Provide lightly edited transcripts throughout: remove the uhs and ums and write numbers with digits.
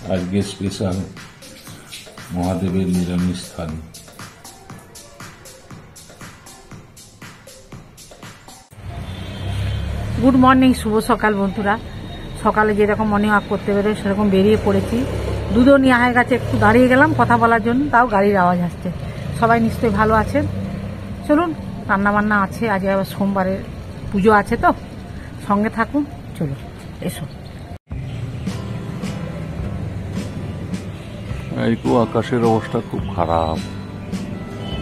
আজকে স্পেশাল মহাদেবের নিরামিষ থালি। গুড মর্নিং, শুভ সকাল বন্ধুরা। সকালে যেরকম মর্নিং ওয়াক করতে বেরোয় সেরকম বেরিয়ে পড়েছি। দুধও নেওয়া হয়ে গেছে, একটু দাঁড়িয়ে গেলাম কথা বলার জন্য, তাও গাড়ির আওয়াজ আসছে। সবাই নিশ্চয়ই ভালো আছেন। চলুন, রান্নাবান্না আছে, আজ আবার সোমবারের পুজো আছে, তো সঙ্গে থাকুন। চলুন, এসো। একটু আকাশের অবস্থা খুব খারাপ,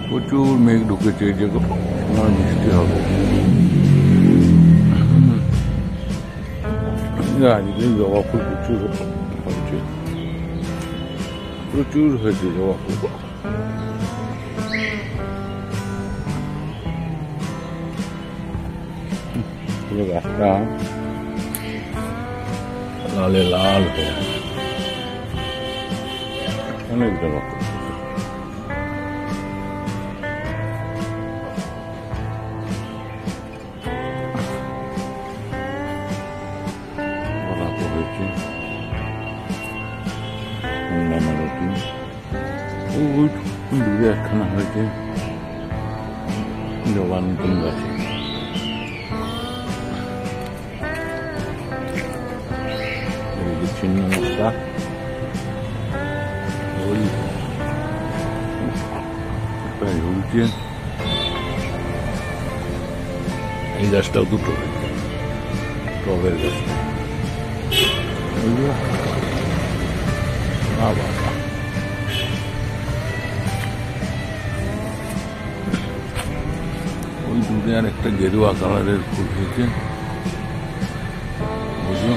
প্রচুর মেঘ ঢুকেছে, যে বৃষ্টি হবে। আজকে জবা ফুল প্রচুর হচ্ছে, প্রচুর হয়েছে জবা ফুল। গাছটা লালে লাল হয়ে আছে, অনেক জবা ফুল। দূরে একখানা হয়েছে জবা, নতুন গাছে। ছিন্ন মশলা ঝুলছে। এই গাছটাও দুটো হয়েছে, টবের গাছটা। বাবা, ওই দূরে আর একটা গেরুয়া কালারের ফুল হয়েছে, বুঝলো,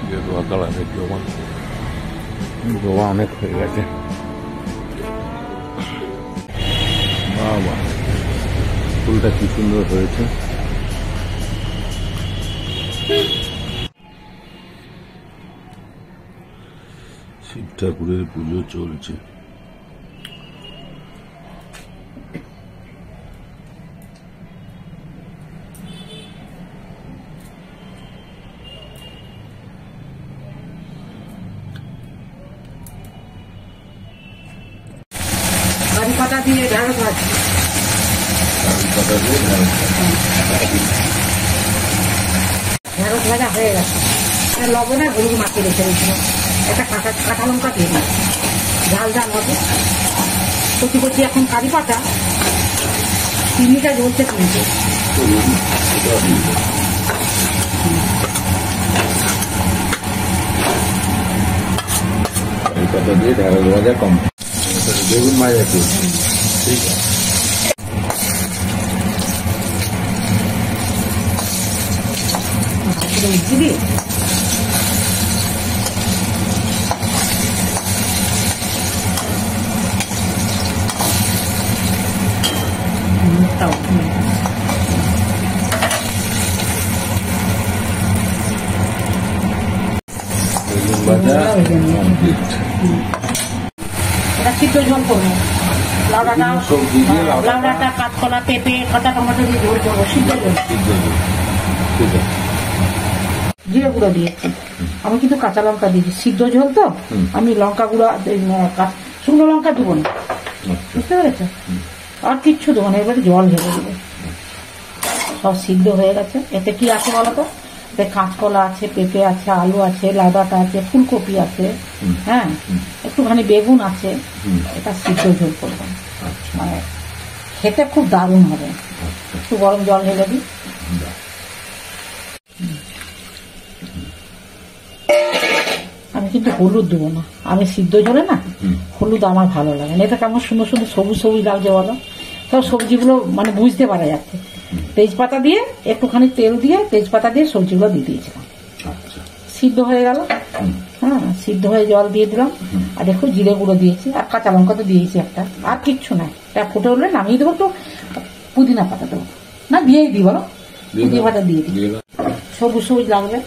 গেরুয়া কালারের জবা। জবা অনেক হয়ে গেছে। বাবা, ফুলটা কি সুন্দর হয়েছে। শিব ঠাকুরের পুজো চলছে। কারি পাতা দিয়ে ঢেঁড়স ভাজি, ঢেঁড়স ভাজা হয়ে গেছে। লবণে হলুদ মাখিয়ে রেখে দিয়েছিলাম। একটা কাঁচা লঙ্কা দিয়ে দিই, ঝাল ঝাল হবে। কচি কচি এখন কারি পাতা, চিনিটা জ্বলছে কিন্তু। কারি পাতা দিয়ে ঢেঁড়স ভাজা কম, বেগুন ভাজা কি, ঠিক আছে। দিদি এটা সিদ্ধ ঝোল করবো। লাউডাটা, কাঁচকলা, পেঁপে, কাঁচা টমেটো দিয়ে ঝোল করবো, সিদ্ধ ঝোল। জিরে গুঁড়ো দিয়েছি আমি, কিন্তু কাঁচা লঙ্কা দিয়েছি। সিদ্ধ ঝোল তো, আমি লঙ্কা গুঁড়ো, শুকনো লঙ্কা দেবো না, বুঝতে পেরেছো? আর কিচ্ছু দেবো না, এবারে জল ঢেলে দেবো। সব সিদ্ধ হয়ে গেছে। এতে কি আছে বলো তো? এতে কাঁচকলা আছে, পেঁপে আছে, আলু আছে, লাউডাটা আছে, ফুলকপি আছে, হ্যাঁ, একটুখানি বেগুন আছে। এটা সিদ্ধ ঝোল করবো, মানে খেতে খুব দারুণ হবে। একটু গরম জল ঢেলে দিই। আমি কিন্তু হলুদ দেবো না, আমি সিদ্ধ ঝোলে না হলুদ আমার ভালো লাগে না। এটা কেমন সুন্দর সুন্দর সবুজ সবুজ লাগছে বলো, সব সবজিগুলো মানে বুঝতে পারা যাচ্ছে। তেজপাতা দিয়ে, একটুখানি তেল দিয়ে, তেজপাতা দিয়ে সবজিগুলো দিয়ে দিয়েছিলাম। সিদ্ধ হয়ে গেল, হ্যাঁ, সিদ্ধ হয়ে জল দিয়ে দিলাম। আর দেখো জিরে গুঁড়ো দিয়েছি, আর কাঁচা লঙ্কা তো দিয়েছি একটা, আর কিচ্ছু নাই। এটা ফুটে উঠলে নামিয়ে দেবো। একটু পুদিনা পাতা দেবো, না দিয়েই দিই বলো, পুদিনা পাতা দিয়ে দিই, সবুজ সবুজ লাগবে।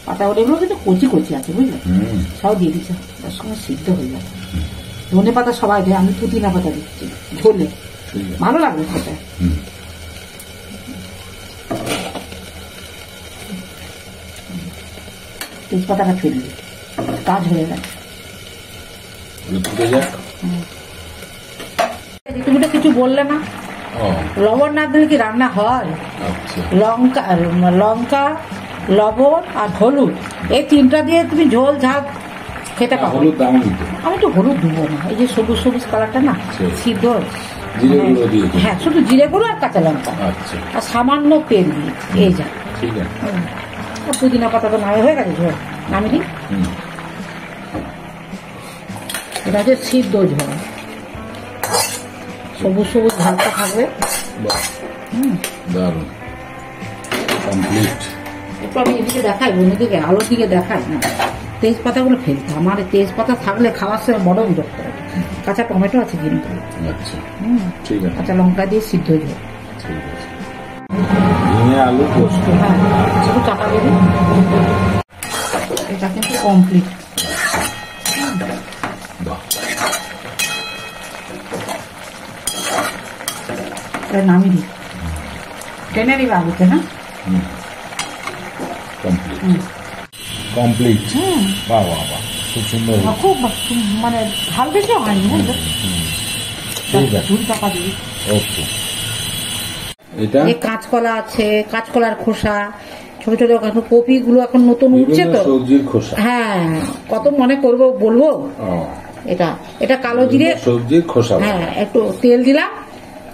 পাতা ওগুলো কিন্তু কচি কচি আছে, বুঝলে, সব দিয়ে দিচ্ছে, তার সঙ্গে সিদ্ধ হয়ে যাবে। ধনে পাতা সবাই দেয়, আমি পুদিনা পাতা দিচ্ছি ঝোলে, ভালো লাগবে খেতে। তেজপাতাটা ফেলবে, কাজ হয়ে গেছে। তুমি তো কিছু বললে না, লবণ না দিলে কি রান্না হয়? লঙ্কা লঙ্কা লবণ আর হলুদ, এই তিনটা দিয়ে তুমি ঝোল ঝাল খেতে পারো। আমি তো হলুদ দেবো না, এই যে সবুজ সবুজ কালারটা না সিদ্ধ, হ্যাঁ শুধু জিরে গুঁড়ো আর কাঁচা লঙ্কা আর সামান্য তেল দিয়েছি, এই যা। পুদিনা পাতা তো নামে হয়ে গেছে, ঝোল নামিয়ে দিই। এটা হচ্ছে সিদ্ধ ঝোল, সবুজ সবুজ ঝালটা থাকবে। একটু আমি এদিকে দেখাই, অন্যদিকে আলোর দিকে দেখাই না, তেজপাতাগুলো ফেলতে। আমার তেজপাতা থাকলে খাওয়ার সময় বড় বিরক্ত করে। কাঁচা টমেটো আছে কিন্তু, কাঁচা লঙ্কা দিয়ে সিদ্ধ ঝোল, আলু পোস্ত, হ্যাঁ শুধু টাকা দেবে। এটা কিন্তু কমপ্লিট। নামিয়ে দিই, টেনে দিবে আলুতে। হ্যাঁ কমপ্লিট। বাহ বাহ বাহ, খুব সুন্দর, খুব মানে ঝাল বেশি হয়নি, বুঝলে? 2 টাকা দিবি। ওকে, এটা কাঁচকলা আছে, কাঁচকলার খোসা, ছোট ছোট কপি গুলো এখন নতুন উঠছে তো, সবজির খোসা। হ্যাঁ কত মনে করবো বলবো। এটা এটা কালো জিরে, সবজির খোসা। হ্যাঁ একটু তেল দিলাম,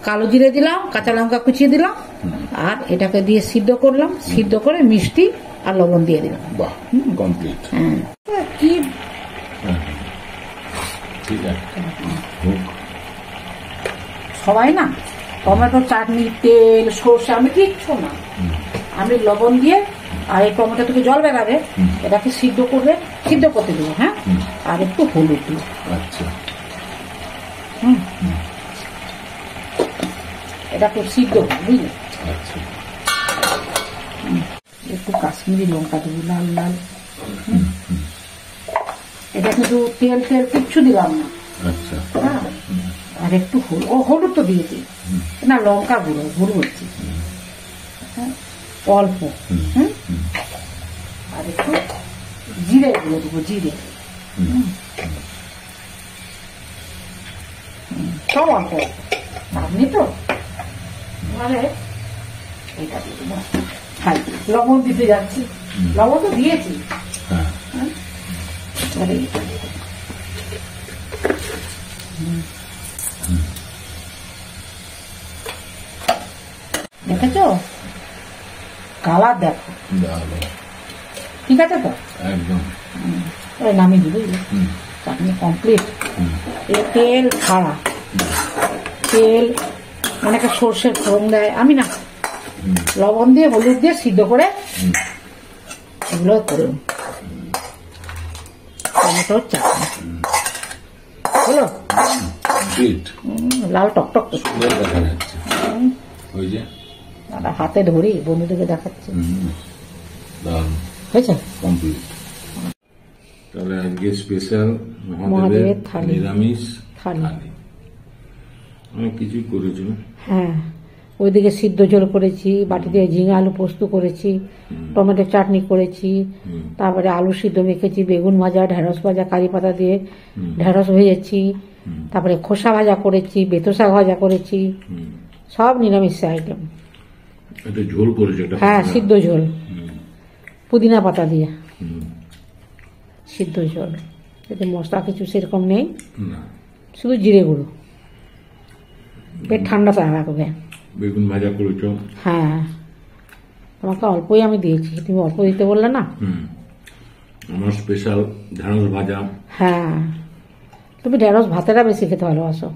কালো জিরে দিলাম, কাঁচা লঙ্কা কুচিয়ে দিলাম, আর এটাকে দিয়ে সিদ্ধ করলাম, সিদ্ধ করে মিষ্টি আর লবণ দিয়ে দিলাম। বাহ, কমপ্লিট। কি ঠিক আছে। সবাই না টমেটো চাটনি, তেল, সর্ষে, আমি কিচ্ছু না, আমি লবণ দিয়ে আর এই টমেটো থেকে জল বেরাবে, এটাকে সিদ্ধ করবে, সিদ্ধ করতে দেবো। হ্যাঁ আর একটু হলুদ দিব। আচ্ছা, এটা খুব সিদ্ধ হবে, বুঝলে? আচ্ছা, একটু কাশ্মীরি লঙ্কা দেবো, লাল লাল। এটা কিন্তু তেল তেল কিচ্ছু দিলাম না। আচ্ছা, হ্যাঁ আর একটু হলুদ তো দিয়েছি না, লঙ্কা গুঁড়ো গুঁড়ো হচ্ছে অল্প। আর একটু জিরে গুঁড়ো দেবো, জিরে সব অল্প আপনি তো। মানে এটা দিয়ে দেবো, লবণ দিতে যাচ্ছি, লবণ তো দিয়েছি। দেখেছ কালার, দেখো ঠিক আছে তো, একদম নামিয়ে দিই, বুঝলি? চাটনি কমপ্লিট। তেল ছাড়া, তেল অনেকে সর্ষের ফোড়ন দেয়, আমি না লবণ দিয়ে হলুদ দিয়ে সিদ্ধ করে এগুলো করুন। টমেটোর চাটনি হলো, লাল টকটক দেখা যাচ্ছে। ওই যে দাদা হাতে ধরি বন্ধুদেরকে দেখাচ্ছে, হয়েছে কমপ্লিট। তাহলে আজকে স্পেশাল মহাদেবের থালি, নিরামিষ থালি, অনেক কিছুই করেছো। হ্যাঁ ওইদিকে সিদ্ধ ঝোল করেছি, বাটিতে ঝিঙে আলু পোস্ত করেছি, টমেটো চাটনি করেছি, তারপরে আলু সিদ্ধ মেখেছি, বেগুন ভাজা, ঢেঁড়স ভাজা, কারি পাতা দিয়ে ঢেঁড়স ভেজেছি, তারপরে খোসা ভাজা করেছি, বেতো শাক ভাজা করেছি, সব নিরামিষ আইটেম। ঝোল করেছে, হ্যাঁ সিদ্ধ ঝোল, পুদিনা পাতা দিয়ে সিদ্ধ ঝোল, এতে মশলা কিছু সেরকম নেই, শুধু জিরে গুঁড়ো, পেট ঠান্ডা রাখবে। বেগুন ভাজা করেছো? হ্যাঁ তোমাকে অল্পই আমি দিয়েছি, তুমি অল্প দিতে বললে না। আমার স্পেশাল ঢেঁড়স ভাজা। হ্যাঁ তুমি ঢেঁড়স ভাতেটা বেশি খেতে ভালোবাসো,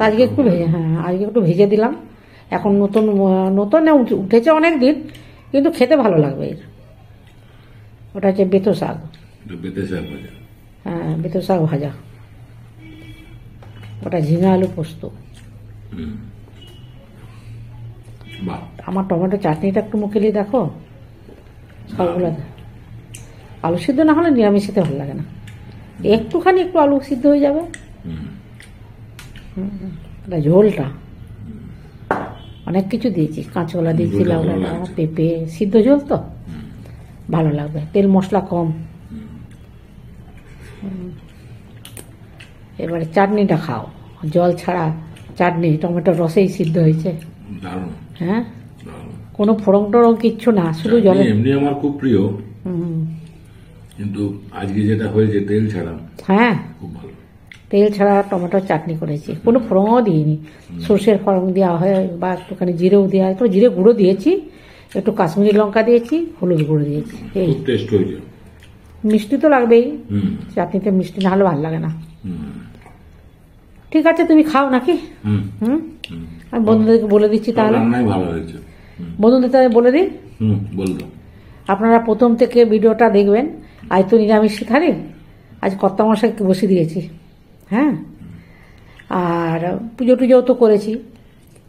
আজকে একটু ভেজে, হ্যাঁ আজকে একটু ভেজে দিলাম। এখন নতুন নতুন উঠেছে অনেক দিন, কিন্তু খেতে ভালো লাগবে। এর ওটা হচ্ছে বেতো শাক, বেতে শাক ভাজা। হ্যাঁ বেতো শাক ভাজা, ওটা ঝিঙে আলু পোস্ত। আমার টমেটো চাটনিটা একটু মুখে নিয়ে দেখো, সবগুলো আলু সিদ্ধ না হলে নিরামিষ খেতে ভালো লাগে না, একটুখানি একটু আলু সিদ্ধ হয়ে যাবে। ঝোলটা অনেক কিছু দিয়েছি, কাঁচকলা দিয়েছি, লাউ ডাঁটা, পেঁপে, সিদ্ধ ঝোল তো ভালো লাগবে, তেল মশলা কম। এবারে চাটনিটা খাও, জল ছাড়া চাটনি, টমেটোর রসেই সিদ্ধ হয়েছে। দারুণ। হ্যাঁ, দারুণ। কোনো ফোড়ন টোড়ন কিচ্ছু না, শুধু জলে। এমনি আমার খুব প্রিয়, কিন্তু আজকে যেটা হয়েছে তেল ছাড়া, হ্যাঁ, খুব ভালো। তেল ছাড়া টমেটোর চাটনি করেছি, কোনো ফোড়নও দিইনি। সর্ষের ফোড়ন দেওয়া হয় বা একটুখানি জিরেও দেওয়া হয়, একটু জিরে গুঁড়ো দিয়েছি, একটু কাশ্মীরি লঙ্কা দিয়েছি, হলুদ গুঁড়ো দিয়েছি। এই খুব টেস্ট হয়েছে। মিষ্টি তো লাগবেই, হুম চাটনিতে মিষ্টি না হলে ভালো লাগে না। হুম ঠিক আছে, তুমি খাও নাকি? হুম হুম, আমি বন্ধুদেরকে বলে দিচ্ছি তাহলে। রান্নাই ভালো হয়েছে। বন্ধুদের তাহলে বলে দিই, বললাম। আপনারা প্রথম থেকে ভিডিওটা দেখবেন। আজ তো নিরামিষ থালি, আজ কর্তা মশাইকে বসে দিয়েছি। হ্যাঁ, আর পুজো টুজোও তো করেছি,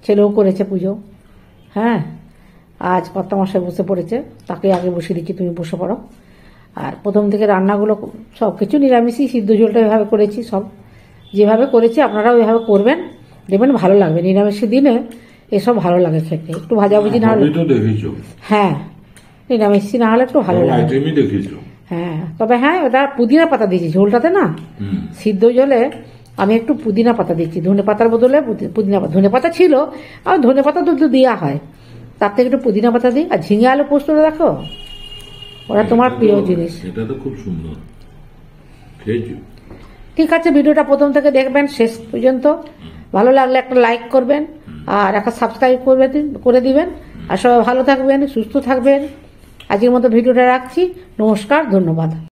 ছেলেও করেছে পুজো। হ্যাঁ, আজ কর্তা মশাই বসে পড়েছে, তাকে আগে বসে দিচ্ছি, তুমি বসে পড়ো। আর প্রথম থেকে রান্নাগুলো সব কিছু নিরামিষই, সিদ্ধ ঝোলটা এভাবে করেছি, সব যেভাবে করেছি আপনারা ওইভাবে করবেন, দেখবেন ভালো লাগবে। নিরামিষের দিনে এসব ভালো লাগে খেতে, একটু ভাজাভুজি না হলে। তো দেখেছো, হ্যাঁ, নিরামিষ না হলে একটু ভালো লাগে। আইটেমই দেখেছো। হ্যাঁ, তবে হ্যাঁ, ওটা পুদিনা পাতা দিয়েছি ঝোলটাতে না, সিদ্ধ জলে আমি একটু পুদিনা পাতা দিচ্ছি, ধনে পাতার বদলে পুদিনা পাতা। ধনে পাতা ছিল, আর ধনে পাতা তো দেওয়া হয়, তার থেকে একটু পুদিনা পাতা দিই। আর ঝিঙে আলু পোস্তটা দেখো, ওরা তোমার প্রিয় জিনিস। এটা তো খুব সুন্দর খেয়েছি। ঠিক আছে, ভিডিওটা প্রথম থেকে দেখবেন শেষ পর্যন্ত। ভালো লাগলে একটা লাইক করবেন আর একটা সাবস্ক্রাইব করে দিবেন। আর সবাই ভালো থাকবেন, সুস্থ থাকবেন। আজকের মতো ভিডিওটা রাখছি, নমস্কার, ধন্যবাদ।